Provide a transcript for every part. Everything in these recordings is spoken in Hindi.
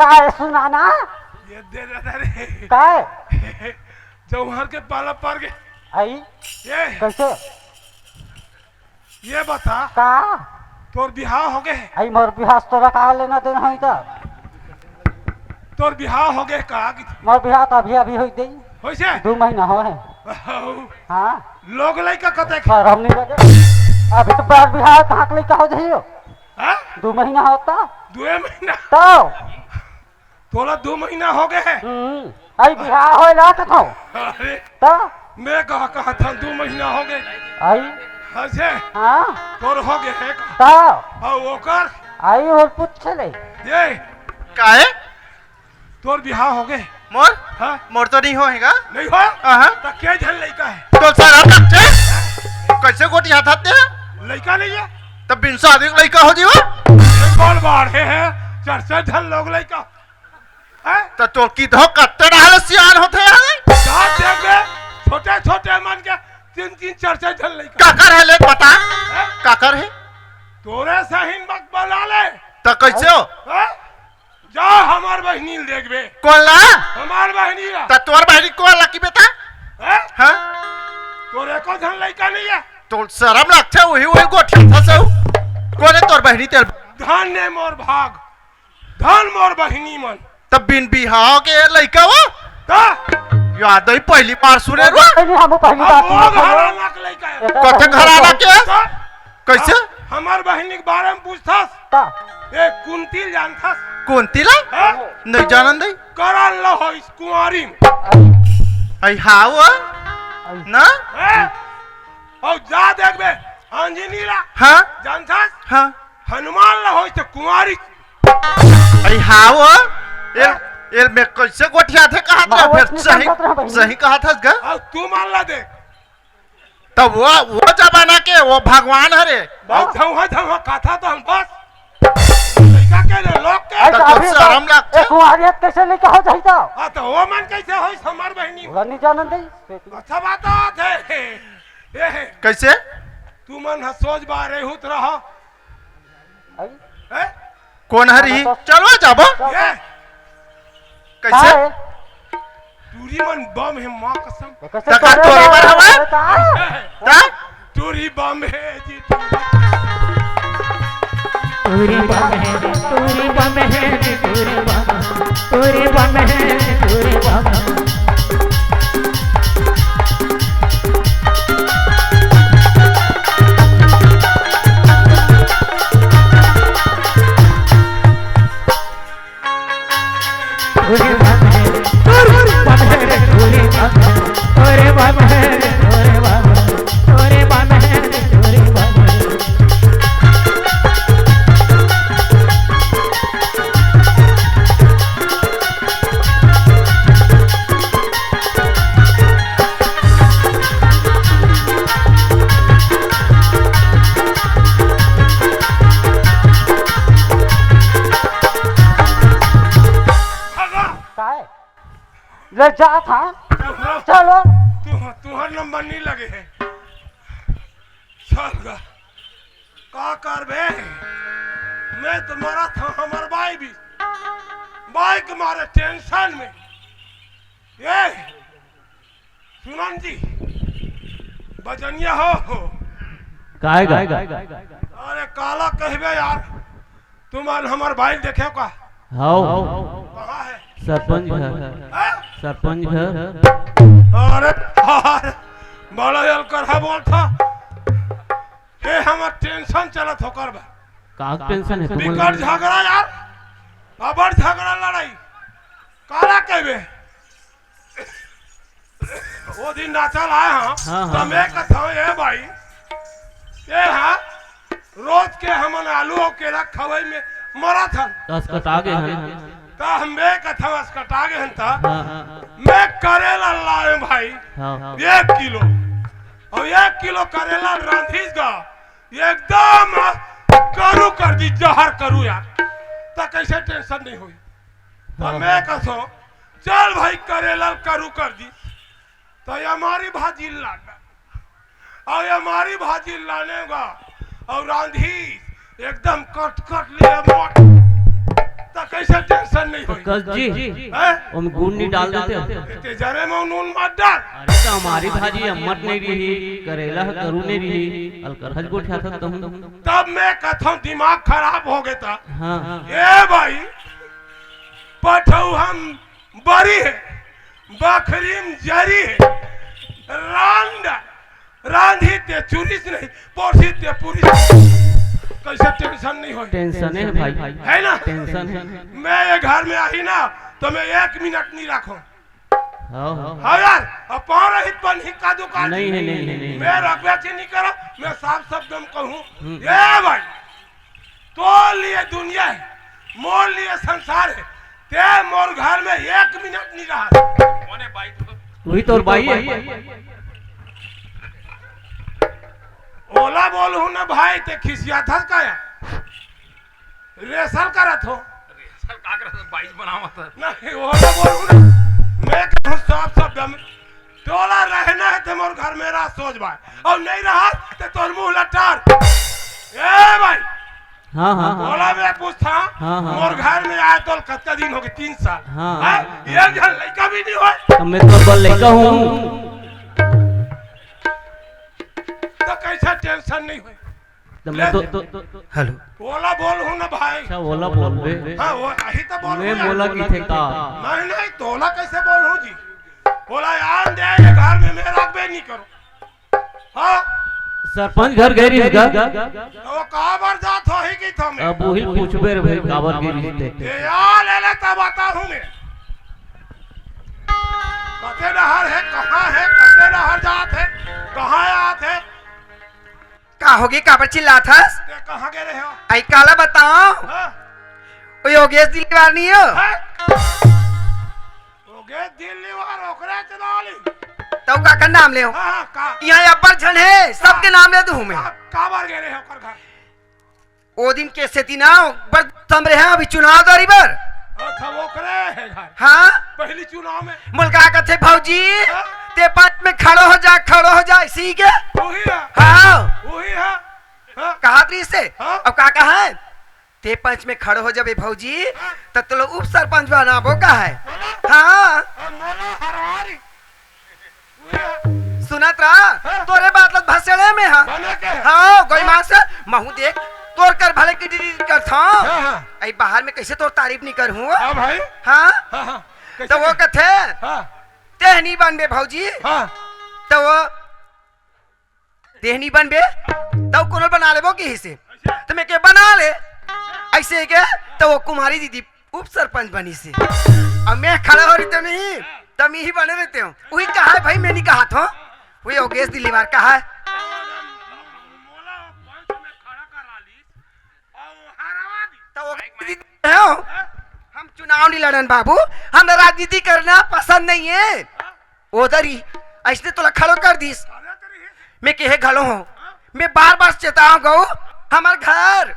काय सुनाना ये दे रहा रे काय जौहर के पाला पर गए आई ये कैसे ये बता का तोर बिहाव हो गए आई मोर बिहास तोरा का लेना देना होई त तोर बिहाव हो गए का मोर बिहार तो अभी अभी होई दे होइसे 2 महीना हो है हाँ लोग लइका कते शर्म नहीं लगे अभी तो बार बिहार कहाँ के लेके हो जाइयो हां 2 महीना होता 2 महीना तो तोला 2 महीना हो गए आई बिहार होई रात था अरे तो मैं कहा था 2 महीना हो गए आई हसे हाँ तोर हो गए है तो और ओकर आई और पूछ ले ये काहे तोर बिहाव हो गए मोर हां मोर तो नहीं होएगा नहीं हो हां त के झन लइका है तो सर हम लगते कैसे गोटी हाथ आते लइका नहीं है तब बिन शादी लड़का हो जीवा कौन बाढ़े है चर्चा झन लोग लइका है तो तो की धो कत्ते रहल सियान होते हैं का देखे छोटे छोटे मन के 3 चर्चा झन लइका काकर है ले बता काकर है तोरे सहीन मत बना ले तो कैसे हो हैं? जा हमार बहनी देखबे कौन ला हमार बहनी ला तो तोर बहनी कौन ला की बेटा हैं? हां तोरे को झन लइका नहीं है तो शर्म लगते वही वही गोठी फंसो कौन है तोर बहनी तेल धन ने मोर भाग धन मोर बहनी मन तब बिन बिहाव के लड़का वो ता याद ही पहली बार सुने रो नहीं हम पहली अब वो बात घराना के लइका है कथे घराना के ता? कैसे हमार बहनी के बारे में पूछथस ता ए कुंती जानथस कौन तिला हैं? नहीं जानन दई करल ल हो इस कुंवारी में आई हाव ना हैं? और जा देखबे अंजनी ला हां जानथस हां हनुमान ला हो तो कुंवारी आई हाव ये में कैसे गोठिया थे कहा था फिर सही कहा था गा और तू मान ला देख तब वो जमाना के वो भगवान हरे बहुत धवा कथा तो हम बस लइका के रे लोग के आई तो अभी शर्म लगते। एक कुआरियत कैसे लेके हो जाई तो आ तो वो मन कैसे होई हमार बहनी नहीं जानन दे अच्छा बात है ए कैसे तू मन सोच बा रेहुत रह आई हैं? कौन हरी चलो जाबो ये कैसे टूरी मन बम है मां कसम कैसे तका तोरी बार हवा ता टूरी बम है जी तोरे बम है तोरे बम है तोरे बम तोरे बम है तोरे बम तोरे बम है तोरे बम है तोरे बम तोरे बम है तोरे बम काय ले जा था चलो तुहर नंबर नहीं लगे है चल गा का करबे मैं तुम्हारा था हमार भाई भी भाई के मारे टेंशन में ये सुनन जी बजनिया हो काय अरे काला कहबे यार तुम हमार भाई देखे का हाउ कहाँ है सरपंच घर हैं? सरपंच घर अरे यार बड़ा यल कर है बोल था ये हमार टेंशन चलत होकर बा का टेंशन है बिकट झगड़ा यार अबर झगड़ा लड़ाई काला कहबे वो दिन नाचल आए हाँ हाँ। तो मैं कथा ये भाई ये हाँ रोज के हमन आलू और केला खवाई में मरा था दस कटा गए हैं तो हम मैं कथा कटा गए था हाँ मैं करेला लाए भाई हाँ 1 किलो और 1 किलो करेला रांधीस गा एकदम करू कर दी जहर करू यार तो कैसे टेंशन नहीं हुई तो मैं कसो चल भाई करेला करू कर दी तो ये हमारी भाजी लाना और ये हमारी भाजी लाने का और रांधी एकदम कट कट लिए मोट तो कैसे टेंशन नहीं हुई खसखस जी हैं? हम गुड़ नहीं डाल देते हो इतने जरे में नून मत डाल। अरे तो हमारी भाजी अम्मट नहीं रही करेला करू नहीं रही अलकरहज गोठा था तुम तब मैं कथों दिमाग खराब हो गया था। हाँ ए भाई पठऊ हम बरी है बकरीम जरी है रांधी ते चुरिस नहीं पोसी ते पुरिस कैसे टेंशन नहीं हो। टेंशन है भाई है ना टेंशन है मैं ये घर में आई ना तो मैं 1 मिनट नहीं रखूं। हाँ हाँ यार अब पाँव रहित बन हिक्का दुकान नहीं है नहीं मैं रखवा नहीं करो मैं साफ शब्द में कहूँ ये भाई तो लिए दुनिया है मोर लिए संसार है ते मोर घर में 1 मिनट नहीं रहा मोने भाई वही तो भाई है ओला बोलू ना भाई ते खिसिया था काया रेसल करत हो रेसल का करत 22 बनावत नहीं ओला बोलू ना मैं कहूं साफ शब्द में टोला रहना है ते मोर घर मेरा सोच भाई और नहीं रहा ते तोर मुंह लटार ए भाई हाँ हाँ बोला मैं पूछता हाँ, हाँ। मोर घर में आया तो कितना दिन हो गए 3 साल हाँ, हैं? एक जन लड़का भी नहीं हुआ तो मैं तो बल लड़का हूँ तो कैसा टेंशन नहीं हुई तो मैं तो हेलो बोला बोल हूँ ना भाई अच्छा बोला बोल बे हाँ वो यही तो बोल मैं बोला कि थे का नहीं तोला कैसे बोल हूँ जी बोला यार दे ये घर में मेरा बे नहीं करो हाँ सरपंच घर गए रिश्ता तो वो कहाँ बार जात हो ही की था मैं अब वही पूछबे रे भाई काबर के रिश्ते ये यार ले ले तब आता हूँ मैं कते नहर है कहाँ है कते नहर जात है कहाँ आत है का होगी काबर चिल्ला था ते कहाँ गए रहे हो आई काला बताओ हाँ? ओ योगेश दिलवार नहीं हो हैं? हो गए दिल्ली वार ओकरे चनाली तो का नाम ले हो हाँ का यहाँ अब्बर झन है सबके नाम ले दूं मैं का बार गए रहे हो कर घर ओ दिन कैसे थी ना बर तम रहे अभी चुनाव दौरी बर अच्छा वो करे है घर हाँ पहली चुनाव में मुल्का का थे भौजी हाँ? ते पंच में खड़ो हो जा इसी के वही है हाँ वही है हाँ? कहा थी इससे हाँ? अब का कहा है ते पंच में खड़ो हो जाबे भौजी तब तो लोग उप सरपंच बनाबो का है हाँ मोला हरवारी वही है सुनत रहा तोरे बात भसड़े में हाँ बने के हाँ कोई मां से महू देख तोर कर भले की डिलीट कर था हाँ हाँ आई बाहर में कैसे तोर तारीफ नहीं कर हूँ हाँ भाई हाँ हाँ हाँ तो वो कथे हाँ तेहनी बनबे भौजी हाँ तो वो तेहनी बनबे तो कोनो बना लेबो की से तो मैं के बना ले ऐसे के तो वो कुमारी दीदी उप सरपंच बनी से अब मैं खड़ा हो रही तो नहीं तब ही बने रहते हो वही कहा है भाई मैं नहीं कहा था वही योगेश दिलीवार कहा है मोला पंच में खड़ा करा ली और हरवा दी तो वो दीदी हो हम चुनाव नहीं लड़न बाबू हमें राजनीति करना पसंद नहीं है उधर ही ऐसे तो खड़ो कर दीस अरे तेरी मैं कहे घलो हूँ मैं बार बार चेताऊं गौ हमार घर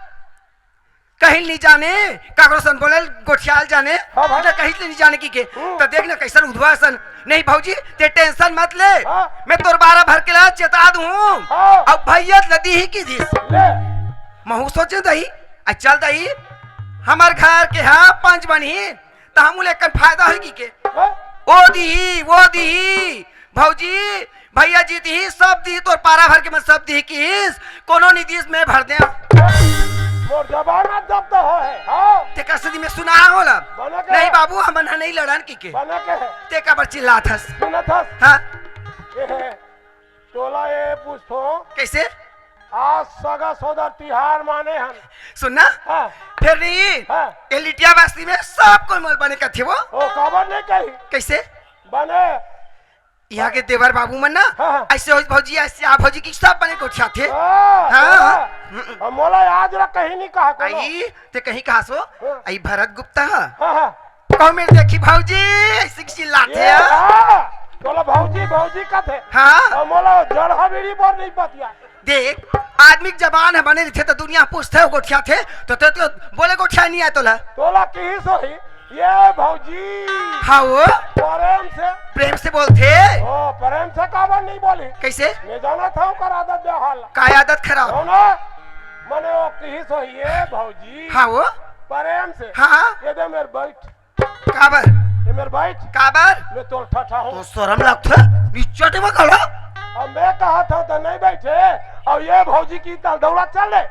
कहीं नहीं जाने कागरोसन बोले गोठियाल जाने हाँ भाई। ना कहीं नहीं जाने की के तो देख ना कैसन उद्वासन नहीं भौजी ते टेंशन मत ले हाँ। मैं तोर 12 भर के ला चेता दूं हाँ। अब भैया नदी ही की दिस ले महू सोचे दही चल दही हमार घर के हाँ पंच बनी तो हम लेकर फायदा होगी के हाँ? वो दी भौजी भैया जी दी सब दी तोर पारा भर के मैं सब दी किस कोनो नीतीश में भर दे मोर जबाना जब तो है हाँ ते कसदी में सुना होला बना के नहीं बाबू हमन नहीं लड़न की के बने के है ते का बर चिल्ला थस सुना था हाँ ये है टोला ये पूछो कैसे आज सगा सौदा तिहार माने हम सुनना हाँ फिर नहीं हाँ ये लिटिया बस्ती में सब कोई मोल बने का थे वो ओ खबर नहीं कही कैसे बने यहाँ के देवर बाबू मन ना हाँ। ऐसे हो भौजी ऐसे आ भौजी की सब बने को छा थे हाँ हाँ। मोला आज रख कहीं नहीं कहा कोनो। आई ते कहीं कहा सो आई भरत गुप्ता हाँ हाँ कहो मेरे देखी भौजी ऐसे चिल्लाते ये हैं हाँ तोला भौजी भौजी का थे हाँ और मोला जड़ बीड़ी पर नहीं बतिया देख आदमी की जबान है बने थे तो दुनिया पूछते हो गोठिया थे तो बोले गोठिया नहीं आया तोला तोला की सोही ये भौजी हाँ वो प्रेम से बोलते ओ प्रेम से काबर नहीं बोली कैसे मैं जाना था ओकर आदत बेहाल काय आदत खराब हो ना मने वो की सोही ये भौजी हाँ वो प्रेम से हाँ ये दे मेरे बैठ काबर ये मेरे बैठ काबर मैं तो ठठा हूँ तो शर्म लगता नीचे टेबल खड़ा और मैं कहा था तो नहीं बैठे और ये भौजी की दौड़ा चले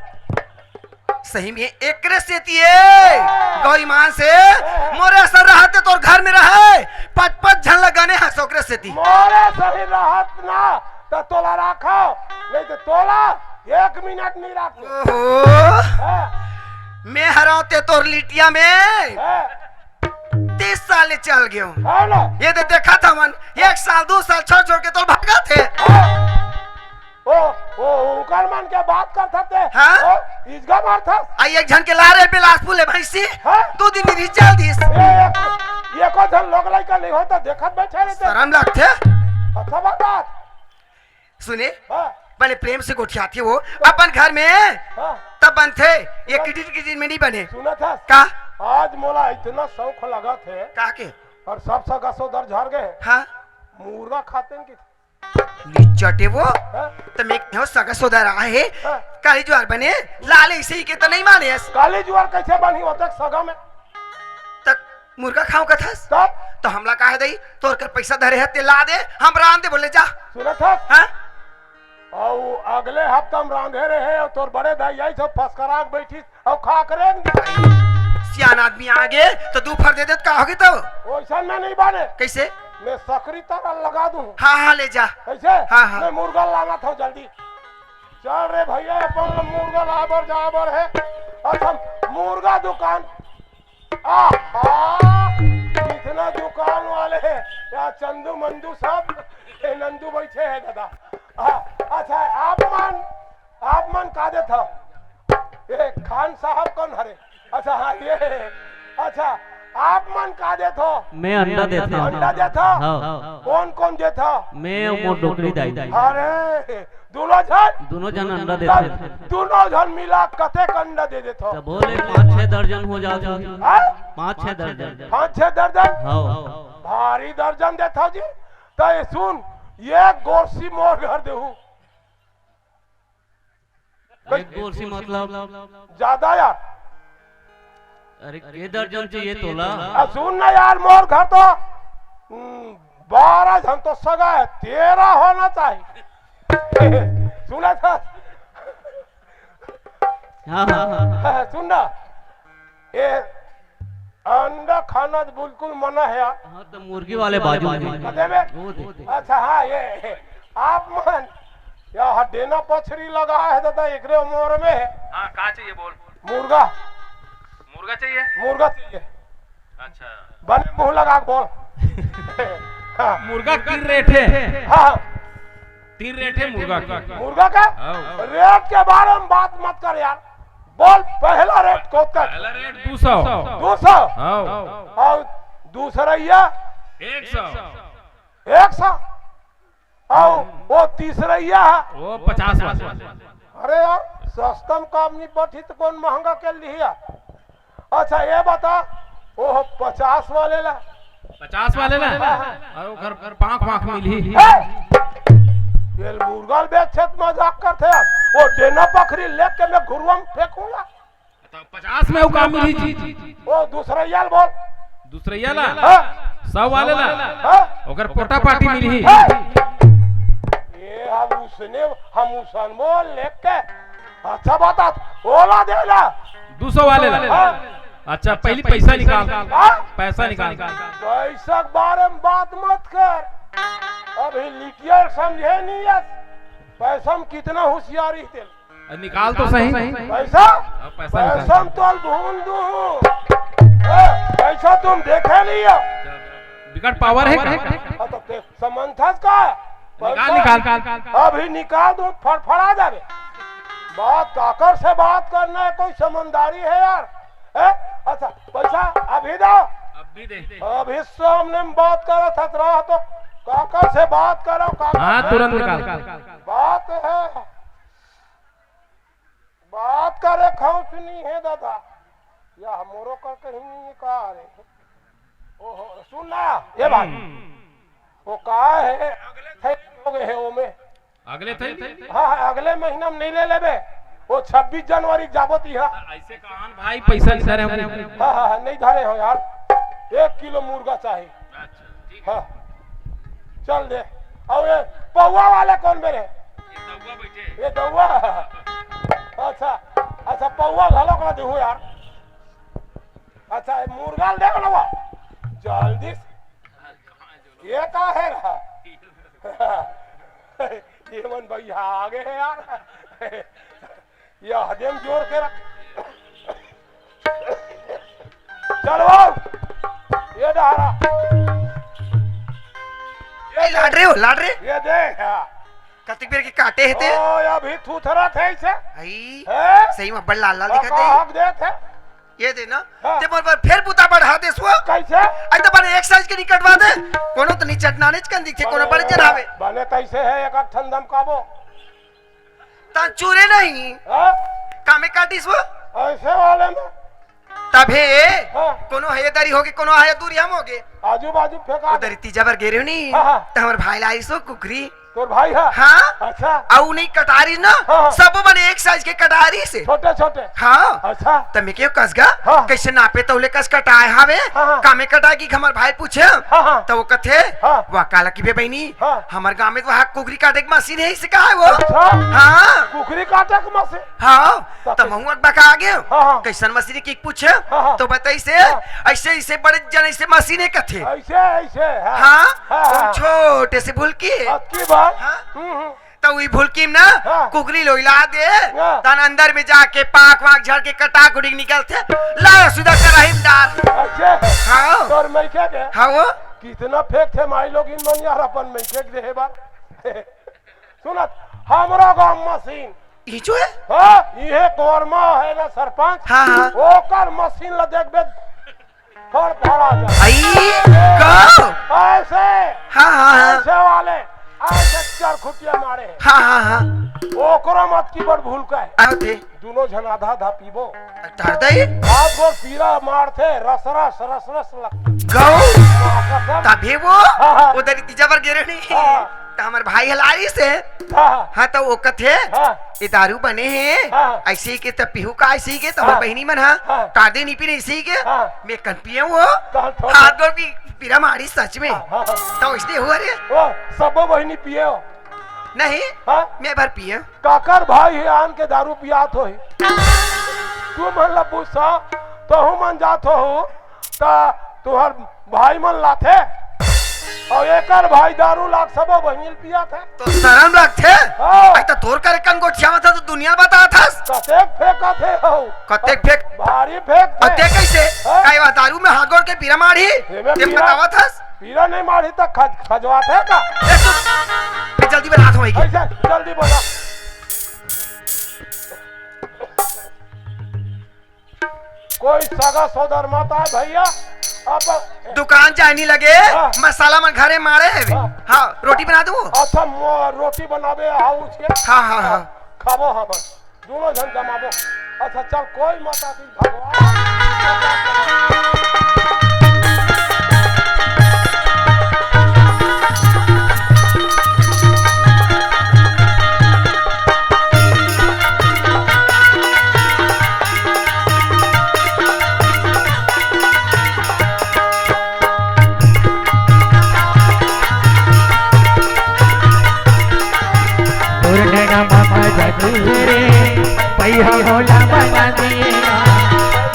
सही में एक से गौरी मां से मोरे असर रहते तो घर में रहे 5-5 झन लगाने हंसोकरे से थी मोरे सही रहत ना तो तोला रखो नहीं तो तोला 1 मिनट नहीं रखो मैं हराते तोर लिटिया में 30 साल चल गए है ना ये तो देखा था मन 1 साल 2 साल छोड़ के तो भागा थे ओ उकर मन के बात करता थे हाँ? इसका मार था आई एक झन के लारे बिलासपुर ले भैंसी हाँ? 2 दिन में चल दिस ये को धन लोग लाइका नहीं होता देखत बैठे रहते शर्म लगते अच्छा बात सुने हाँ पहले प्रेम से गोठिया थे वो अपन घर में हाँ तब बनते ये किटिट में नहीं बने सुना था का आज मोला इतना शौक लगा थे का के और सब सगा सोदर झड़ गए हाँ मुर्गा खाते हैं कि चटे वो हाँ? तो मैं हो सगा सोदर आहे हाँ? काली ज्वार बने लाल ऐसे ही के तो नहीं माने काली ज्वार कैसे बनी होता सगा में तक मुर्गा खाओ का थस तब तो हमला काहे दई तोर कर पैसा धरे है ते ला दे हम रान दे बोले जा सुना था हाँ और अगले हफ्ता हम रांधे रहे और तोर बड़े दाई आई सब फसकराक बैठी और खा करेंगे सियान आदमी आगे तो दोपहर दे दे तो का होगी तो वैसा में नहीं बने कैसे मैं सकरी तरह लगा दूं हाँ हाँ ले जा कैसे हाँ, हाँ। मैं मुर्गा लाना था जल्दी चल रे भैया अपन मुर्गा लाबर जाबर है अच्छा मुर्गा दुकान इतना दुकान वाले है या चंदू मंदू सब नंदू बैठे है दादा अच्छा आप मन का दे था ये खान साहब कौन हरे अच्छा हाँ ये अच्छा आप मन का दे थो मैं अंडा देता हूँ अंडा दे था हाँ कौन कौन दे था मैं और मोर डोकरी दाई अरे दोनों दोनों जन अंडा देते थे दोनों जन मिला कते अंडा दे देथो तो बोले 5-6 दर्जन हो जाओ हाँ? 5-6 दर्जन 5-6 दर्जन हाँ भारी दर्जन देथो जी तो ये सुन ये गोरसी मोर घर देहू एक गोरसी मतलब ज्यादा यार अरे ये दर्जन चाहिए तोला सुन ना यार मोर घर तो 12 जन तो सगा है 13 होना चाहिए सुना था हाँ हाँ सुन ना ये अंडा खाना तो बिल्कुल मना है यार हाँ तो मुर्गी वाले बाजू में कदे में वो दे अच्छा हाँ ये आप मन या हडेना पछरी लगा है दादा एकरे उम्र में हाँ कहाँ चाहिए बोल मुर्गा मुर्गा चाहिए अच्छा बने मुंह लगा के बोल हाँ मुर्गा की रेट है हाँ 3 रेट है मुर्गा का मुर्गा का रेट के बारे में बात मत कर यार बोल पहला रेट को कर पहला रेट 200 200 हाँ और दूसरा ये 100 और वो तीसरा ये है वो 50 वाला अरे यार सस्ता में काम नहीं बैठी तो कौन महंगा के लिया अच्छा ये बता वो 50 वाले ला 50 वाले ना और वो घर पाँख मिली ये मुर्गा बेच मजाक करते यार वो डेना पखरी लेके मैं घुरुआ में फेंकूंगा तो 50 में वो काम मिली चीज वो दूसरा यार बोल दूसरे ये ला हाँ? 100 वाले ला हाँ? ओकर पोटा पार्टी मिली ये हम उसन बोल लेके अच्छा बता ओला दे ला 200 वाले ला हाँ? अच्छा पहले पैसा निकाल हाँ? पैसा निकाल पैसा के बारे में बात मत कर अभी लिटिया समझे नहीं है पैसा में कितना होशियारी थे निकाल तो सही पैसा पैसा पैसा में तो ढूंढ दू पैसा तुम देखे नहीं हो विकट पावर है क्या तो समंथस का है निकाल अभी निकाल दो फड़फड़ा जावे बात ताकर से बात करना है कोई समझदारी है यार है? अच्छा पैसा अभी दो अभी दे अभी सामने में बात करो थतरा तो काका से बात करो काका हाँ तुरंत निकाल बात है बात करे खौफ नहीं है दादा या हमरो कर कहीं नहीं कहा रे ओहो सुन ना ये बात वो कहा है अगले थे हो गए है वो में अगले थे हाँ अगले महीना में नहीं ले लेबे वो 26 जनवरी जाबत यहाँ ऐसे कहान भाई पैसा नहीं धरे हाँ नहीं धरे हो यार 1 किलो मुर्गा चाहिए। हाँ चल दे। और ये पौवा वाले कौन मेरे? ये दौवा। अच्छा अच्छा पौवा घलो कर दे यार। अच्छा मुर्गा दे ना जल्दी से। ये का है ये मन भैया आगे है यार। ये हदेम जोड़ के रख। चलो ये डारा ए लाड रहे हो लाड रे ये दे कतिक बेर के काटे हेते ओ अभी थूथरा थे इसे आई है सही में बड़ लाल लाल दिखत हक दे थे ये दे ना हाँ। ते मोर पर फिर बुता बढ़ा दे सो कैसे आई तो बने एक साइज के नहीं कटवा दे कोनो तो नहीं चटनाने च कन दिखे कोनो बड़े चढ़ावे बने कैसे है एक ठन दम काबो ता चूरे नहीं हाँ कामे काटिस वो ऐसे वाले में तबे हाँ। कोनो हैदारी होगे कोनो है दूरी हम होगे आजू बाजू फेंका उधर तीजा बार गेरे नहीं हाँ, हाँ। तो हमर भाई लाई सो कुकरी तोर भाई है हाँ अच्छा आउ नहीं कटारी ना हाँ। सब बने एक साइज के कटारी से छोटे छोटे हाँ अच्छा तमे क्यों कसगा हाँ। कैसे नापे तौले कस कटाए हावे हाँ, हाँ। कामे कटा की हमर भाई पूछे हाँ, हाँ। तो वो कथे हाँ। वो काला की बे बहनी हाँ। हमर गांव में तो वहाँ कुकरी काटे की मशीन है इसे कहा है वो अच्छा हाँ कुकरी काटे के मसे हाँ तो महू बका आ गए हाँ, हाँ। कैसन मशीन की पूछे हाँ। तो बताई से हाँ। ऐसे ऐसे बड़े जन ऐसे मशीने कथे ऐसे ऐसे हाँ हाँ। छोटे से भूलकी अक्की बात हाँ। तो वही भूलकी ना हाँ। कुकरी लोइला दे हाँ। तन अंदर में जाके पाक वाक झड़ के कटा कुटी निकलते ला सुधा कराहिम डाल अच्छे हाँ तोर मैके के हाँ वो कितना फेंक थे माई लोग इन मन यार अपन मैके के दे बार सुनत हमरा गांव मशीन ये जो है हाँ ये कोरमा है ना सरपंच हाँ हाँ ओकर मशीन ला देख बे फड़ फड़ा जा आई को ऐसे हाँ हाँ हाँ ऐसे वाले ऐसे चार खुटिया मारे हाँ हाँ हाँ ओकरा मत की बड़ भूल का है आओ थे दोनों जन आधा आधा पीबो धर दई हाथ गोर पीरा मारते रस रस रस रस लग गौ कसम तभी वो हाँ। उधर तीजा बार गिरे नहीं हाँ। तो हमार भाई हलारी से हाँ हाँ तो वो कथे हाँ ये दारू बने हैं हाँ। ऐसे ही के तब पीहू का ऐसे ही के तो हाँ। बहनी मन हाँ हाँ। कादे नहीं पीने ऐसे ही के हाँ। मैं कन पिए वो कहाँ थोड़ा- हाथ गोड़ की पीरा मारी सच में हाँ, हाँ। तो इसलिए हुआ रे ओ सबो बहनी पिए हो नहीं हाँ मैं भर पिए काकर भाई है आन के दारू पियात हो तू मन ला पूछा तो हूँ मन जात हो ता तुहर भाई मन लाथे और एकर भाई दारू लाख सबो बहनी पियात है तो शर्म रखते हाँ। आई तो तोर करे कंगो छियावा था तो दुनिया बता था कतेक फेंका थे हो कतेक फेंक भारी फेंक थे अते कैसे हाँ। काई वा दारू में हाथ गोड़ के पीरा मारी एमे ते पीरा- बतावा था पीरा नहीं मारी तक खजवा थे का जल्दी में रात होएगी ऐसे जल्दी बोला कोई सगा सौदर मत आए भैया अब दुकान जाने लगे हाँ। मसाला मन घरे मारे है हाँ। हाँ रोटी बना दूँ अच्छा रोटी बनाबे हाउस के हाँ हाँ हाँ खाबो हम दोनों जन जमाबो अच्छा चल कोई माता की भगवान पूर्ण ममद दूरे पैहा भोला बना दिए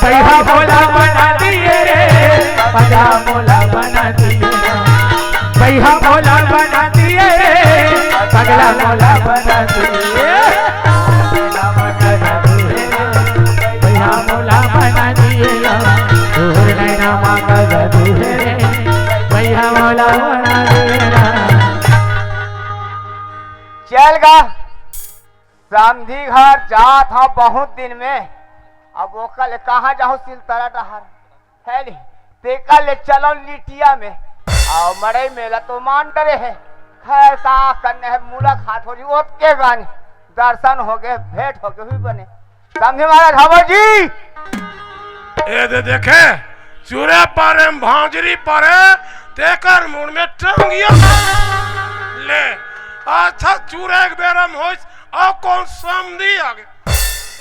पैहा भोला बना दिए रे पगला भोला बना दिए पैहा भोला बना दिए रे पगला भोला बना दिए पैहा भोला बना दिए पूर्ण ममद दूरे पैहा भोला बना दिए चल गा समधी घर जात हाँ बहुत दिन में अब ओका ले कहाँ जाऊँ सिल तरह डहर है नी तेका ले चलो लिटिया में और मड़ई मेला तो मान डरे है खैर का करने है मुलाकात हो जी ओके गानी दर्शन हो गए भेंट हो गए हुई बने समझे महाराज हवो जी ए दे देखे चूरे पारे भांजरी पारे तेकर मुड़ में टंगिया ले अच्छा चूरे एक बेरम होइस और कौन समधी आगे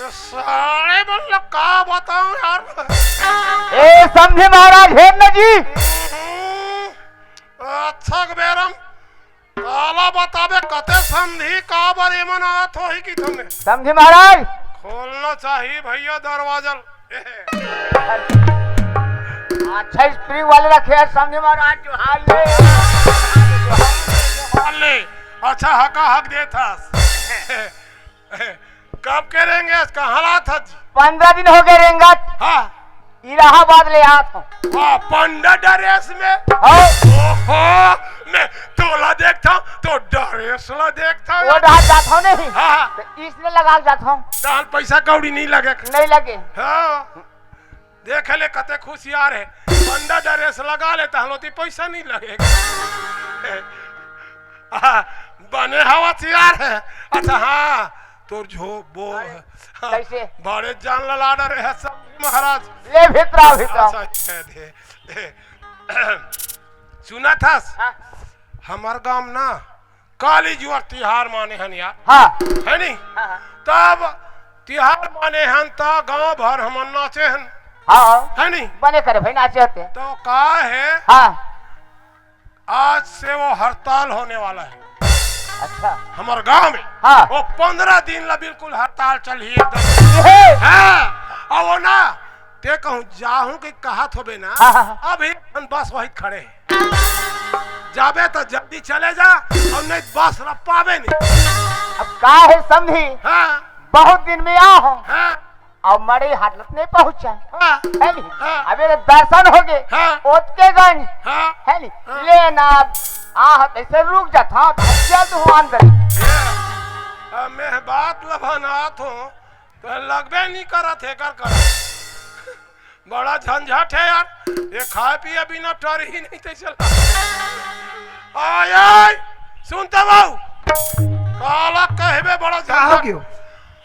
साले मतलब का बताऊं यार। ए समझे महाराज हेर न जी। अच्छा बेरम काला बताबे कते समझी का बरे मनात होई की तुमने समझे महाराज। खोलना चाहिए भैया दरवाजा। अच्छा स्प्रिंग वाले रखे हैं समझे महाराज जो हाल ले। ले अच्छा हका हक देता। कब करेंगे इसका हालात है 15 दिन हो गए रेंगत। हाँ इलाहाबाद ले आत हूँ। वाह पंडा ड्रेस में हाँ। ओहो मैं तोला देखता हूँ तो ड्रेस ला देखता हूँ। वो डहार जाता हूँ नहीं। हाँ तो इसलिए लगा जाता हूँ। ताल पैसा कौड़ी नहीं लगे। नहीं लगे। हाँ देख ले कते खुशियार है पंडा ड्रेस लगा ले तो पैसा नहीं लगेगा। बने हवा तैयार है। अच्छा हाँ तोर झो वो हाँ, कैसे? बड़े जान ललाडर है सब महाराज। ले भितरा भितरा। अच्छा दे सुना था हाँ। हमार गांव ना काली जुआर तिहार माने हन यार। हाँ। है नहीं हाँ। तब तिहार माने हन ता गांव भर हम नाचे हन। हाँ। है नहीं बने करे भाई नाचे होते। तो का है हाँ। आज से वो हड़ताल होने वाला है अच्छा। हमारे गांव में। हाँ। वो 15 दिन ला बिल्कुल हड़ताल चल ही एकदम। ये। हाँ और वो ना ते कहूँ जाहूँ कि कहा थोबे ना हाँ। अभी हम बस वही खड़े हैं जाबे तो जल्दी चले जा और नहीं बस रह पावे नहीं। अब का है समझी। हाँ बहुत दिन में आ हो हाँ और मरे हालत नहीं पहुंचा हाँ है नी। हाँ। अबे दर्शन हो गए। हाँ। ओतके गंज हाँ है नी। हाँ। लेना आहत ऐसे रुक जाता चल तू अंदर। मैं बात लभानात हूँ तो लगबे नहीं करा थे कर बड़ा झंझट है यार। ये खाए पिए बिना टर ही नहीं थे चला। आय सुनते बाबू काला कहबे बड़ा का हो झंझट। गयो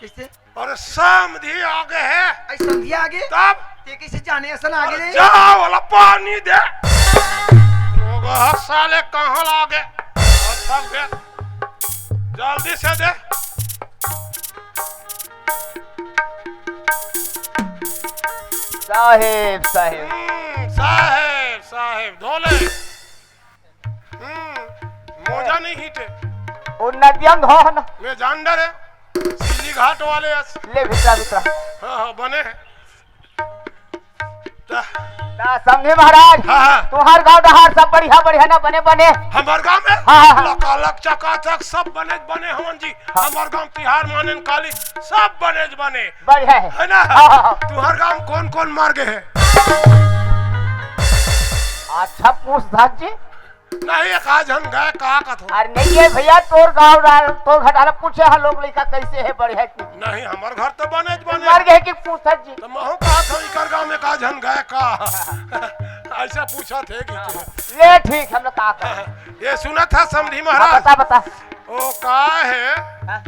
कैसे और समधी आगे है आई संध्या आगे तब ते कैसे जाने असन आगे रे। जाओ वाला पानी दे साले कहाँ लागे सब दे जल्दी से दे। साहेब साहेब। साहेब साहेब धोले मोजा नहीं हीटे वो नदियम धो ना। मैं जानडर है सीली घाट वाले ले भितरा भितरा। हाँ हाँ बने हैं ना समझे महाराज। हाँ हाँ तुम्हार गांव दहार सब बढ़िया बढ़िया ना बने बने। हमार गांव में हाँ, हाँ। लकालक चकाचक सब बने बने हमन जी। हमार गांव तिहार मानन काली सब बने बने बढ़िया है। है ना। हाँ, हाँ, हाँ। तुम्हार गांव कौन कौन मार गए हैं अच्छा पूछ धाक जी। नहीं एक आज हम गए कहा का थो अरे नहीं है भैया तोर गाँव डाल तो घटाला पूछे हम लोग लड़का कैसे है बढ़िया की। नहीं हमार घर तो बने मर गए कि पूछा जी। तो महू कहा था इकर गांव में का झन गए का ऐसा पूछा थे कि ले ठीक हम लोग का कर। ये सुना था समधी हाँ, महाराज बता बता। ओ का है हाँ।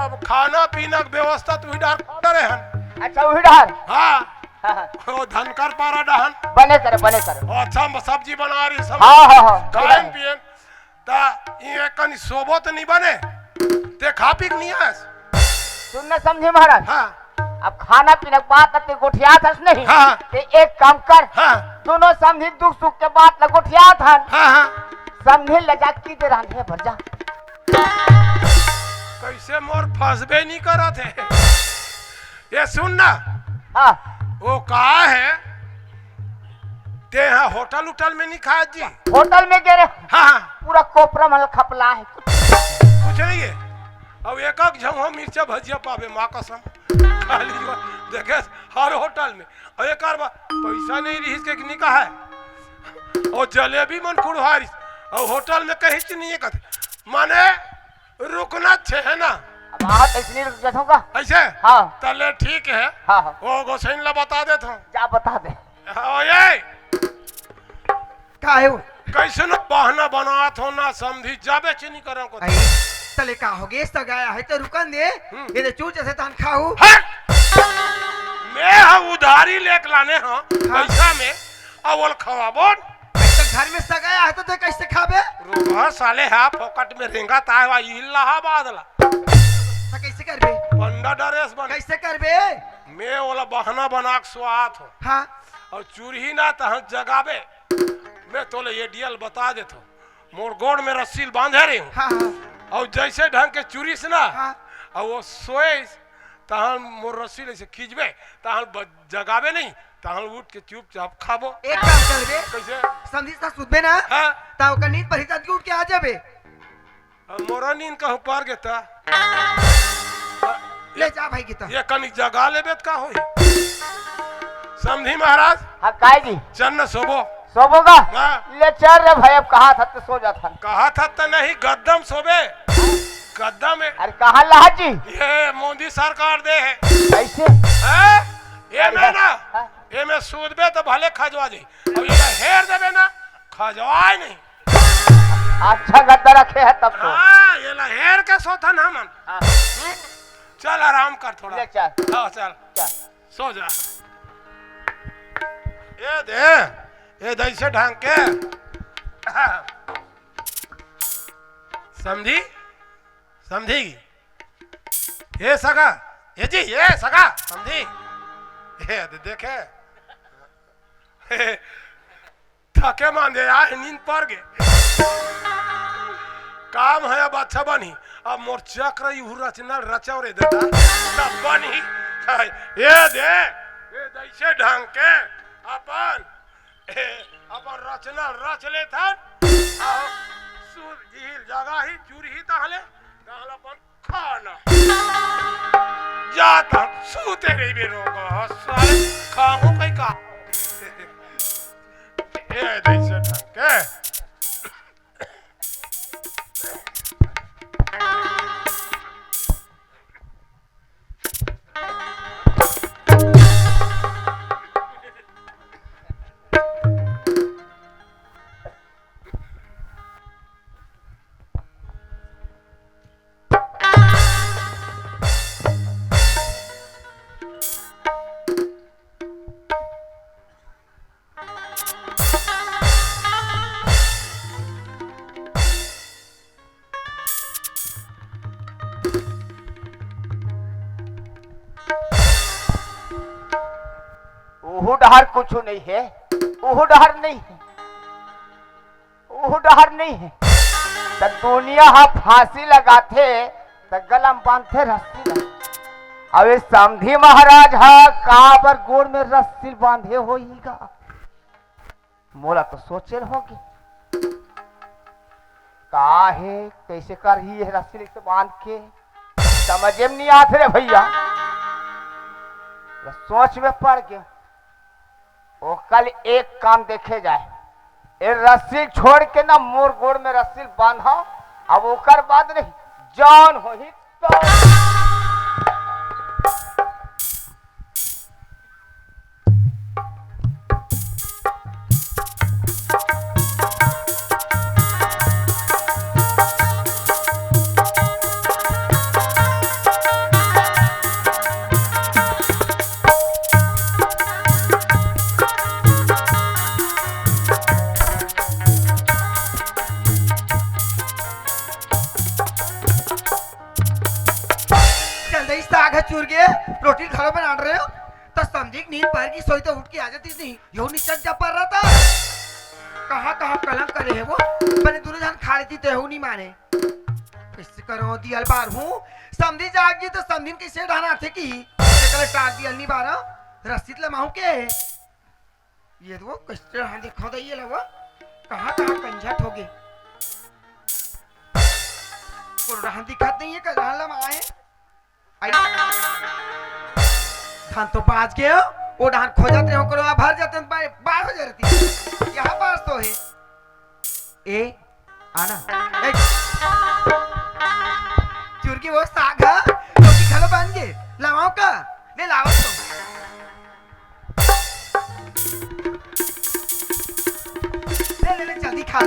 अब खाना पीना की व्यवस्था तू ही डार रहे हन। अच्छा वही डहार। हाँ हाँ, हाँ। ओ धनकर पारा डहन बने करे बने करे। ओ अच्छा सब्जी बना रही सब हाँ हाँ हाँ। खान पियन ता ये कनी सोबो तो नहीं बने ते खा पी के नहीं आस। सुनने समझे महाराज। हाँ अब खाना पीने की बात ते गोठिया था नहीं। हाँ। ते एक काम कर। हाँ दोनों समझी दुख सुख के बात न गोठिया था। हाँ हाँ समझे लजा की दे रांधे भर जा। कैसे मोर फंसबे नहीं करा थे। ये सुन ना हाँ। वो का है ते यहाँ होटल उटल में नहीं खाया जी। होटल में गए हाँ पूरा कोपरा मल खपला है। कुछ नहीं है अब एक एक झंगो मिर्चा भजिया पावे माँ कसम खाली जो देखे हर होटल में और एक पैसा नहीं रही के नहीं कहा है और जलेबी मन कुड़वारी और होटल में कहीं से नहीं है कहते माने रुकना छे है ना। अब आहत ऐसे रुक जाऊंगा। ऐसे हाँ। तले ठीक है। हाँ हाँ। वो गोसाइन ला बता देता हूँ। जा बता दे। हाँ, ये का है वो कैसे न बहाना बना थो ना समझी जाबे चीनी करो को आई तले का हो गेस त गया है तो रुकन दे ये दे चूच से तान खाऊ। मैं हाँ उधारी लेके लाने हाँ पैसा में अवल खवाबोन तो घर में सगाया है तो ते कैसे खाबे। रोगा साले है फोकट में रेंगा तावा इलाहाबाद ला तो कैसे करबे। पंडा ड्रेस बन कैसे करबे? मैं वाला बहाना बना के स्वात हो हाँ और चूरही ना तहन जगावे मैं तोले ये डियल बता देता मोर गोड़ में रस्सी बांधे रही हूँ हाँ हाँ और जैसे ढंग के चूरी से ना हाँ और वो सोए तहन मोर रस्सी ऐसे खींचबे तहन जगावे नहीं तहन उठ के चुपचाप खाबो। एक काम करबे, कैसे समझी सा सुतबे ना हाँ ता ओकर नींद पर ही उठ के आ जाबे। मोरा नींद कहूँ पार गेता ले जा भाई गीता। ये कनिक जगा लेबे त का होई समझी महाराज। हाँ काय जी चन्न सोबो सोबोगा हाँ। ले चल रे भाई अब कहा था तो सो जाता। कहा था तो नहीं गद्दम सोबे गद्दा में अरे कहा लाहत जी ये मोदी सरकार दे है कैसे हैं? ये में ना ये में सूदबे तो भले खजवा जी अब ये हेर देबे ना खजवाए नहीं। अच्छा गद्दा रखे है तब तो। हाँ ये ला हेर के सोता ना मन हाँ, चल आराम कर थोड़ा ले चल हाँ चल चल सो जा ये दे ये दैसे ढंग के समझी समझी ये सगा ये जी ये सगा समझी ये देखे थके मांदे यार नींद पड़ गए काम है अब अच्छा बनी अब मोर चक्र यू रचना रचाव रे देता तब बनी ये दे ये दैसे ढंग के अपन अपन रचना रच ले था सुर झील जगह ही चूरी ही ताहले ताहले अपन खाना जाता सूते रे बेरोगा साले खाऊं कई का ये दैसे ढंग के ओहू डहर कुछ नहीं है ओहू डहर नहीं है ओहू डहर नहीं है तो दुनिया हा फांसी लगाते तो गलम बांधते रस्सी लगा। अब ये समधी महाराज हा काबर गोड़ में रस्सी बांधे होईगा मोला तो सोचे होगी काहे कैसे कर ही है रस्सी से बांध के समझे में नहीं आते रे भैया सोच में पड़ गया। वो कल एक काम देखे जाए ये रस्सी छोड़ के ना मोर गोड़ में रस्सी बांधा अब ओकर बाद नहीं जान हो ही तो चूर गए रोटी घरों बना रहे हो तो समझी नींद पर की सोई तो उठ के आ जाती नहीं यो नीचे जा पा रहा था कहाँ कहाँ कलम करे है वो मैंने दोनों जान खा लेती तो नहीं माने किससे करो दियल बार हूँ समझी जाग गई तो समझी कैसे ढाना थे कि कल टाट दियल नहीं बारा रस्सी लमाऊ के ये तो कैसे हाँ दिखा दे ये लगा कहाँ कहाँ कंझट हो गए को ढान दिखाते नहीं है कल ढान लमाए धान तो बाज गए वो धान खो जाते हैं करो भर जाते हैं बाहर हो जाती यहाँ पास तो है ए आना ए चुरकी वो साग है रोटी खा लो बन गए लाओ का ले लाओ तो ले ले जल्दी खा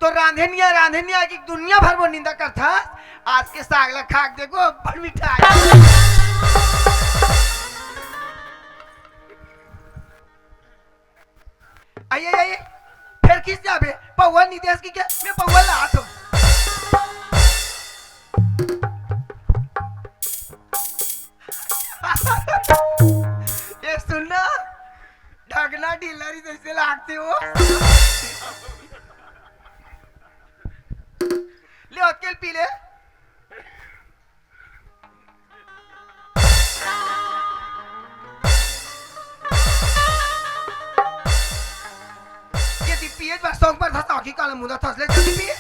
तो रांधनिया की दुनिया भर वो निंदा करता आज के सागला खाक देखो बड़ मीठा आइए फिर किस जाबे पौवा निदेश की क्या मैं पौवा अगला डीलर जैसे लागते हो ले अकेल पी ले ये ती पिए बस सॉन्ग पर था की काला मुंडा था ले जल्दी पिए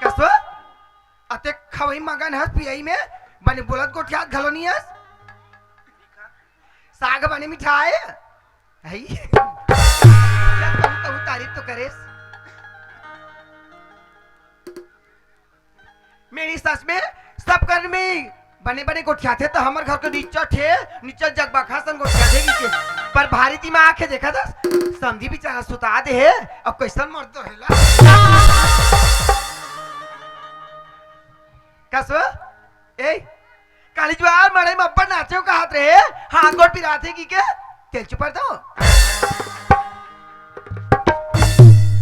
कसवा अते खवई मगन हस पियई में बने बोलत को ठियात घलोनी हस साग बने मिठाई है कहूँ तारीफ तो करेस मेरी सस में सब कर में बने बने गोठिया थे तो हमारे घर को नीचा थे नीचा जगबा खासन गोठिया थे नीचे पर भारी ती में आंखें देखा था समझी बेचारा सुता दे है अब कैसन मर्द तो हेला कसवा ए काली ज्वार मड़े में अब्बा नाचे का हाथ रहे हाथ गोट पिराते की के तेल चुपर दो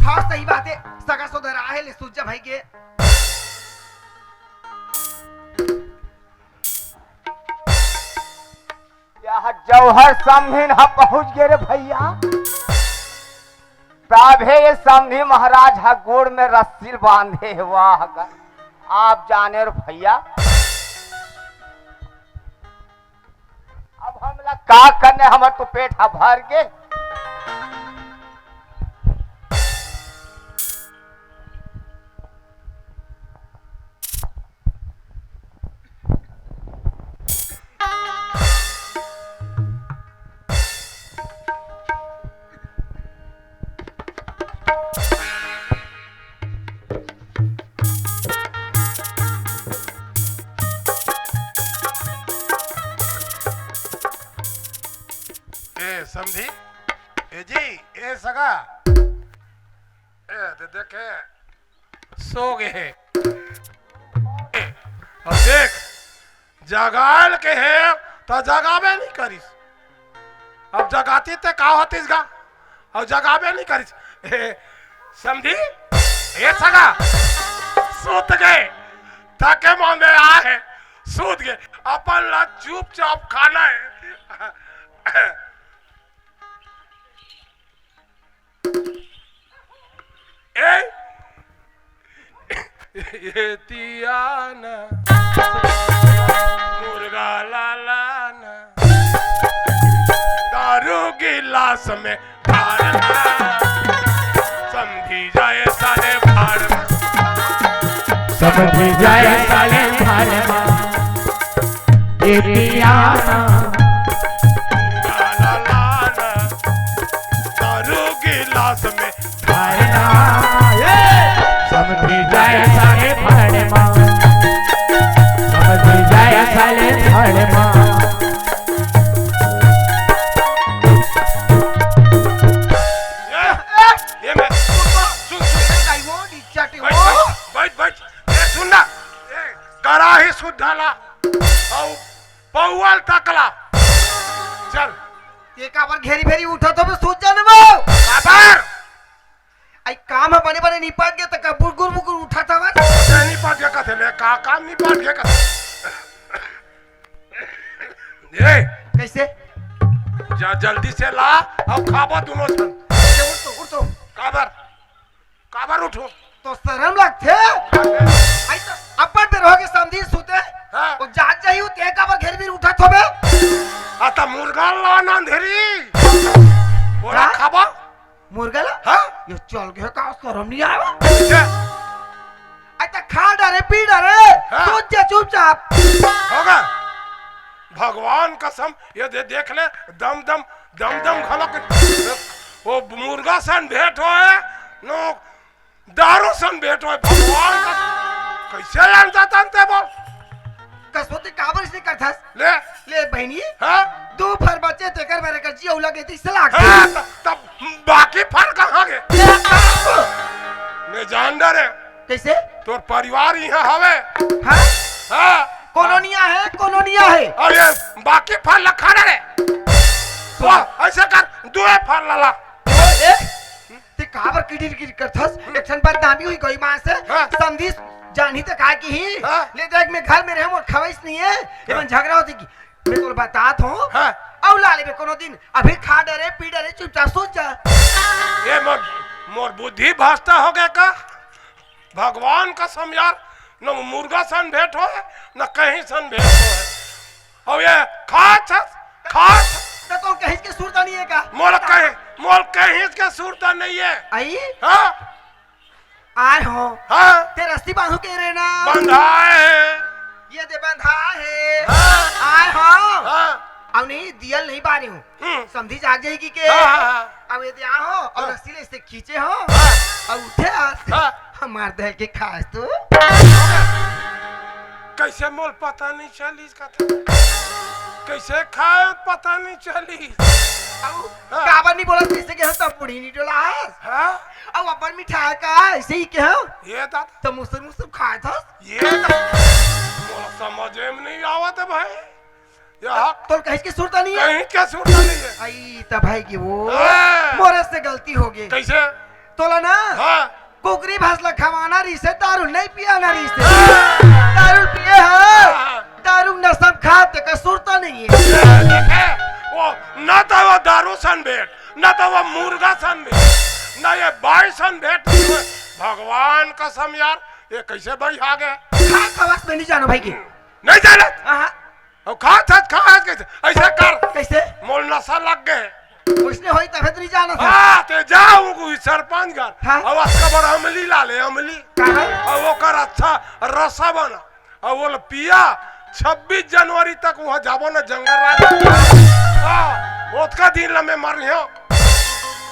हाँ सही बात है सगा सोदरा है ले सूझा भाई के यह जौहर समधी न पहुंच गए रे भैया ताभे ये समधी महाराज हा गोड़ में रस्सी बांधे वाह आप जाने रे भैया अब हम लोग का करने हमार तो पेट हा भर के समझी ए जी ए सगा ए देखे सो गए और देख जगाल के है तो जगावे नहीं करिस अब जगाती ते का होतीस गा और जगावे नहीं करिस समझी ए सगा सूत गए थके मांगे आए सूत गए अपन ला चुपचाप खाना है तियाना मुर्गा लालाना दारू गिलास में ढालना समझी जाए साले भाड़ समझ जाए साले भाड़ ये पियाना मुर्गा लालाना दारू गिलास में ढालना समझ जाए साले भाड़ समझ जाए साले भाड़ ये मैं सुन बैठ सुनना कराही सुध ढाला और पौवाल तकला चल ये काबर घेरी फेरी उठा तो मैं सूझ जाने वो आधार आई काम है बने बने निपाट गया तो का बुरगुर बुरगुर उठा था बस नहीं पाट गया कथे ले का काम नहीं पाट गया कथे ये कैसे जा जल्दी से ला और खाबा दोनों सन उठ तो काबर उठो तो शर्म लगते आई तो अपन पे रहोगे समझी सूते हाँ। वो जात जाई ते काबर घेरी फेरी उठा तो बे आता मुर्गा ला ना अंधेरी बोला हाँ? खाबा मुर्गा ला हाँ ये चल गया का शर्म नहीं आया क्या आई तो खा डरे पी डरे हाँ। सूझ जा चुपचाप होगा भगवान कसम ये देख ले दम दम दम दम खलक वो मुर्गा सन भेंट होए नो दारू सन भेंट होए भगवान का कैसे जानता तंते बोल कसोती काबर इसने करथस ले ले बहनी हाँ दो फर बच्चे तेकर मेरे कर जी औला गई सलाह हाँ तब बाकी फल कहाँ गए मैं जान डरे कैसे तोर परिवार यहाँ हवे हाँ हाँ कॉलोनिया है अरे बाकी फल रखा रे वाह ऐसे कर दो फल लला ते काबर किडिर किडिर करथस एक्शन बदनामी हुई गई मां से हाँ। समझी जानी तो का की ही हाँ। ले देख मैं घर में रहे मोर खवाइस नहीं है एवं झगड़ा होती की मैं तो बतात हूं हाँ। औ ला ले कोनो दिन अभी खा डरे पी डरे चुपचाप सो जा ये मोर बुद्धि भाषता हो गया का भगवान कसम यार न मुर्गा सन भेंट हो न कहीं सन भेंट हो और ये खास तो कहीं के सुरता नहीं है का मोल कहीं के सूरता नहीं है आई हाँ आए हो हाँ ते रस्सी बांधू के रे ना बंधाए है ये दे बंधा है हाँ। आए हो हाँ अब नहीं दियल नहीं पा रही हूँ समझी जाग जाएगी के हाँ। अब यदि हो और रस्सी ले से खींचे हो हाँ। और उठे आज हाँ। हमार दह के खास तू कैसे मोल पता नहीं चली इसका था कैसे खाए पता नहीं चली काबर नहीं बोला कैसे के हो तब बुढ़ी नहीं डोला हाँ अब अपन मिठाई का ऐसे ही के हो ये दादा तो मुसर खाए था ये मोला समझ में नहीं आवत है भाई यहाँ तो कहीं के सुरता नहीं है कहीं क्या सूरता नहीं है आई तब भाई की वो हाँ। मोरे से गलती हो गई कैसे तोला ना हाँ कुकरी भासला खवाना री से दारू नहीं पिया ना री से दारू पिए है दारू न सब खाते का सुरता नहीं है ये देखे वो न तो वो दारू सन भेंट न तो वो मुर्गा सन भेंट न ये बाई सन भेंट भगवान कसम यार ये कैसे भाई आ गए खा खवास में नहीं जानो भाई की नहीं जानत हाँ और खा कैसे ऐसे कर कैसे मोल नशा लग गए उसने होई तब तो नहीं जाना था हाँ ते जाऊँ कोई सरपंच घर हाँ। और उसका बड़ा अमली ला ले अमली कहाँ? और वो कर अच्छा रसा बना और वो पिया 26 जनवरी तक वहाँ जाबो ना जंगल राज हाँ उसका दिन लम्बे मर हो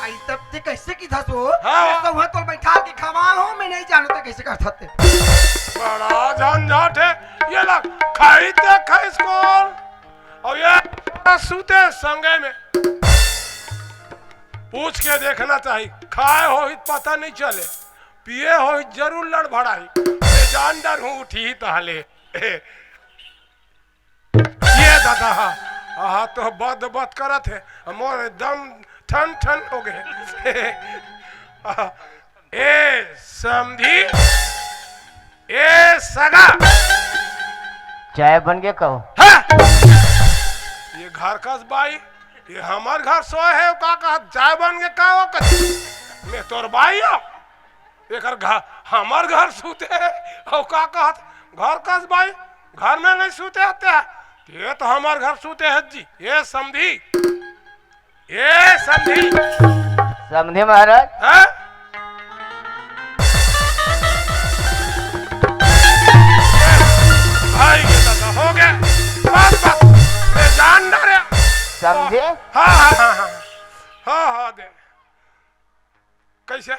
आई तब ते कैसे की था सो हाँ। ऐसा हुआ तो बैठा के खवा हो मैं नहीं जानता कैसे कर सकते बड़ा झंझट है ये लोग खाई ते खाई स्कूल और ये सूते संगे में पूछ के देखना चाहिए खाए हो ही पता नहीं चले पिए हो ही जरूर लड़ भड़ाई जान डर हूँ उठी तहले ये दादा हाँ तो बद बद करत है मोर एकदम ठन ठन हो गए ए समझी ए सगा चाय बन गया कहो हाँ? ये घर का बाई ये हमार घर सोए है का कहा चाय बन के का वो मैं तोर बाई हो एक घर हमार घर सूते है और का कहा घर का बाई घर में नहीं सूते आते हैं ये तो हमार घर सूते है जी ये समझी समझे महाराज है भाई के दादा हो गया बस मैं जान डरे समझे हाँ दे कैसे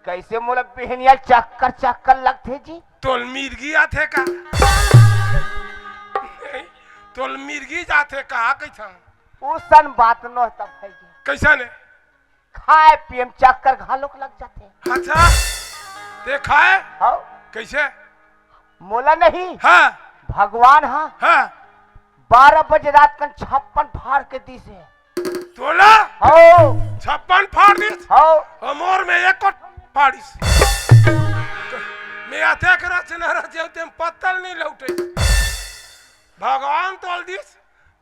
कैसे मोला बिहनिया चक्कर लगते जी तोल मिर्गी आते का तोल मिर्गी जाते का कैसा उसन बात न तब है जी कैसा ने खाए पियम चक्कर घालोक लग जाते अच्छा देखा है हाँ कैसे मोला नहीं हाँ भगवान हाँ हाँ 12 बजे रात का 56 फाड़ के दी से तोला हो 56 फाड़ दिस हो अमोर में एक फाड़िस मैं आते करा से ना रहे होते पत्तल नहीं लौटे भगवान तोल दिस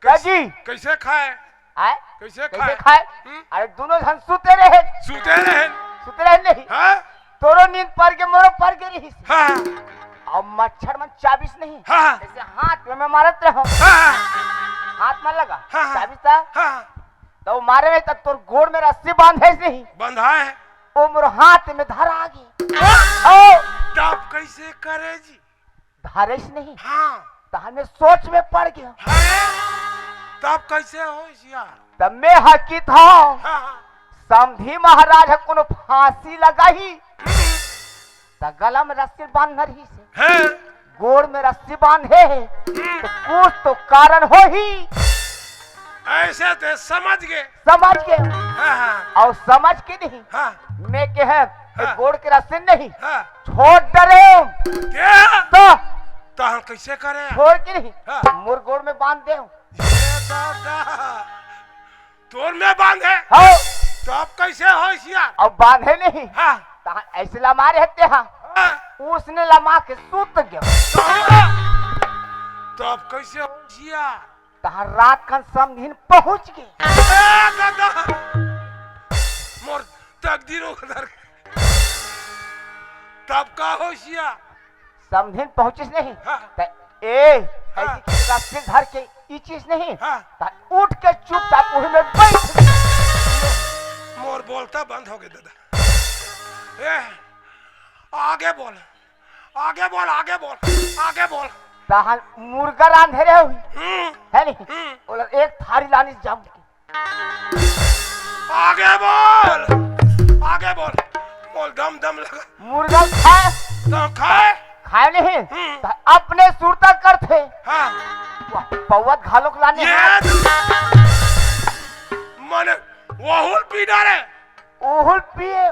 जी कैसे खाए आए कैसे कैसे खाए खाए अरे दोनों जन सुते रहे नहीं हाँ तोरो नींद पर के मोरो पर के रही हाँ और मच्छर मन 24 नहीं हाँ जैसे हाथ में मैं मारत रहो हाँ हाथ में लगा हाँ। 24 था हाँ तो मारे में तब तोर गोड़ में रस्सी बांधे से ही बंधा है वो मोर हाथ में धारा आ गई ओ तब कैसे करे जी धारे से नहीं हाँ तो हमें सोच में पड़ गया तब कैसे हो यार तब मैं हकी था हाँ समधी महाराज कोनो फांसी लगाई तो गला में रस्सी बांध रही से है गोड़ में रस्सी बांधे है तो कुछ तो कारण हो ही ऐसे थे समझ गए समझ के हाँ और समझ के नहीं हाँ मैं के है हाँ। गोड़ के रस्सी नहीं हाँ छोड़ डरे क्या तो हम कैसे करे छोड़ के नहीं हाँ। मोर गोड़ में बांध दे तोर में बांधे हाँ तब कैसे हो यार अब बांधे नहीं हाँ ऐसे ला मारे हत्ते हाँ हाँ उसने लमा के सूत गया तब कैसे होशिया तहार रात खन समधिन पहुंच गए दादा मोर तकदीर उधर तब का होशिया समधिन पहुंचिस नहीं हाँ। त ए ऐसी किसी रास्ते धर के ई चीज नहीं हाँ। त उठ के चुपचाप वहीं में बैठ मोर बोलता बंद हो गया दादा ए आगे बोल आगे बोल आगे बोल आगे बोल तहार मुर्गा रांधेरे हुई है नहीं हम्म। बोला एक थारी लानी जम के आगे बोल बोल दम दम लगा मुर्गा खाए तो खाए खाए नहीं हम्म। त अपने सुरता करते हाँ पौवत घालोक लाने ये मने वहुल पी डाले ओहुल पिए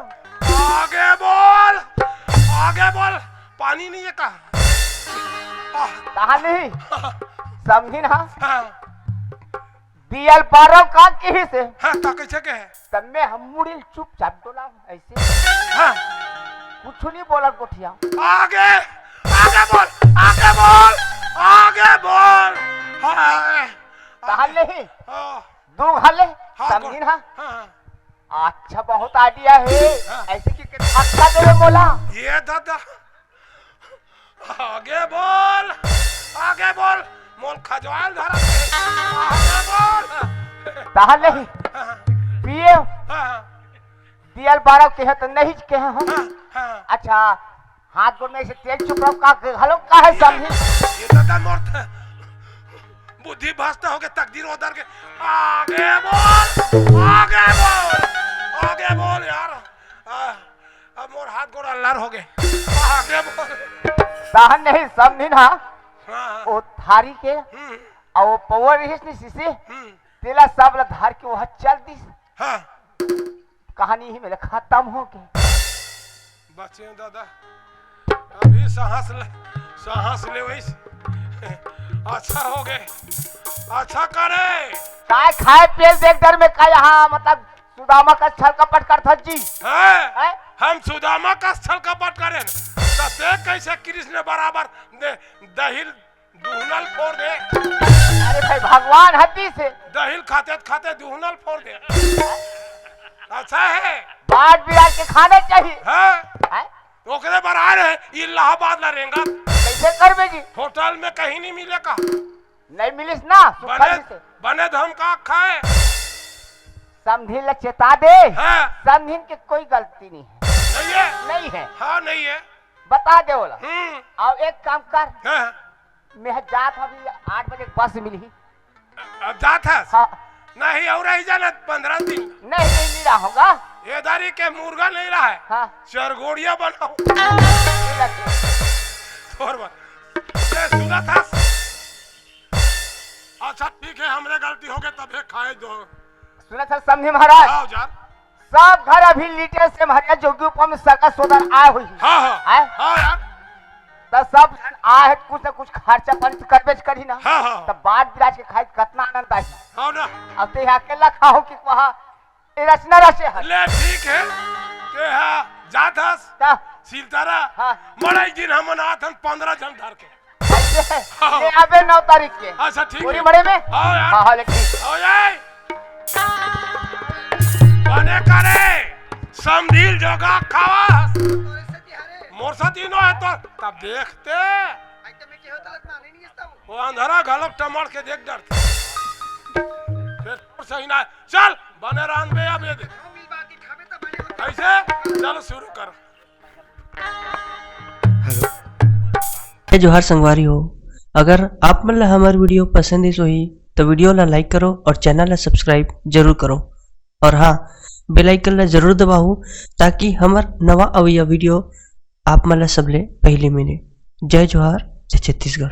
आगे बोल पानी नहीं है कहा कहा नहीं समझी ना हाँ दियल बारह का कही से हाँ ता कैसे के है तब में हम मुड़िल चुपचाप डोला ऐसे हाँ कुछ नहीं बोला गोठिया आगे बोल हाँ कहा नहीं हाँ दो घाले हाँ, समझी ना हाँ अच्छा बहुत आइडिया है हाँ। ऐसे कि अच्छा देवे बोला ये दादा आगे बोल मोल खजवाल धरा आगे बोल कहा नहीं हाँ पिए हाँ दियल बारह के है तो नहीं के हैं हम हाँ हाँ अच्छा हाथ गोड़ में से तेल चुप रहो का घालो का है समझी ये दादा मोर बुद्धि भ्रष्ट हो गए तकदीर उधर के आगे बोल यार अब मोर हाथ गोड़ अल्लाह हो गए आगे बोल सहन नहीं समझी ना हाँ वो थारी के और वो पवर रही नहीं सीसे तेला सब ला धार के वहाँ चल दी हाँ कहानी ही मेरे खत्म हो गई बच्चे दादा अभी सांस ले वैसे अच्छा हो गए अच्छा करे काय खाए पिए देख डर में का यहाँ मतलब सुदामा का छल कपट कर था जी है हम सुदामा का स्थल कपट करें तब कैसे कृष्ण बराबर दहिल दुहनल फोड़ दे अरे भाई भगवान हड्डी से दहिल खाते दुहनल फोड़ दे अच्छा है बाट बिराज के खाने चाहिए है ओकरे बरा रहे इलाहाबाद ला रहेगा कैसे करबे जी होटल में कहीं नहीं मिलेगा नहीं मिलिस ना सुखल से बने धम का खाए समझी ल चेता दे हाँ समझी के कोई गलती नहीं है नहीं है नहीं है हाँ नहीं है बता दे बोला हम्म और एक काम कर हाँ मैं जात अभी 8 बजे बस मिली अब जात है हाँ नहीं और ही जाना 15 दिन नहीं रहा होगा ये दारी के मुर्गा नहीं रहा है हाँ चरगोड़िया बनाओ ये लगे। और ये सुना था अच्छा ठीक है हमरे गलती हो गई तब खाए दो सुना था समझे महाराज आओ यार सब घर अभी लीटर से महाराज जोगी ऊपर में सरका सोदर आए हुई हाँ हाँ आए हाँ यार तो सब जन आए कुछ न कुछ खर्चा पानी तो करबे करी ना हाँ हाँ तब बाट बिराज के खाए कितना आनंद आई हाँ ना अब तो यहाँ अकेला खाओ कि वहाँ रचना रचे है ले ठीक है के हाँ जात हस ता सीलतारा हाँ। मड़ाई दिन हम नाथ 15 जन धर के ऐसे हाँ। ले आबे 9 तारीख के अच्छा ठीक पूरी है मरे में हाँ यार हाँ लेकिन हो जाए बने करे समझिल जगह खावा मोर साथी नो है तो तब देखते वो अंधारा घालो टमाट के देख डर फिर सही ना चल बने रान बे अब ये कैसे चलो शुरू कर हेलो जोहार संगवारी हो अगर आप मन ला हमार वीडियो पसंद इस होही तो वीडियो ला लाइक करो और चैनल ला सब्सक्राइब जरूर करो और हाँ बेल आइकन ला जरूर दबाओ ताकि हमार नवा अवैया वीडियो आप मन ला सबले पहले मिले। जय जोहार जय छत्तीसगढ़।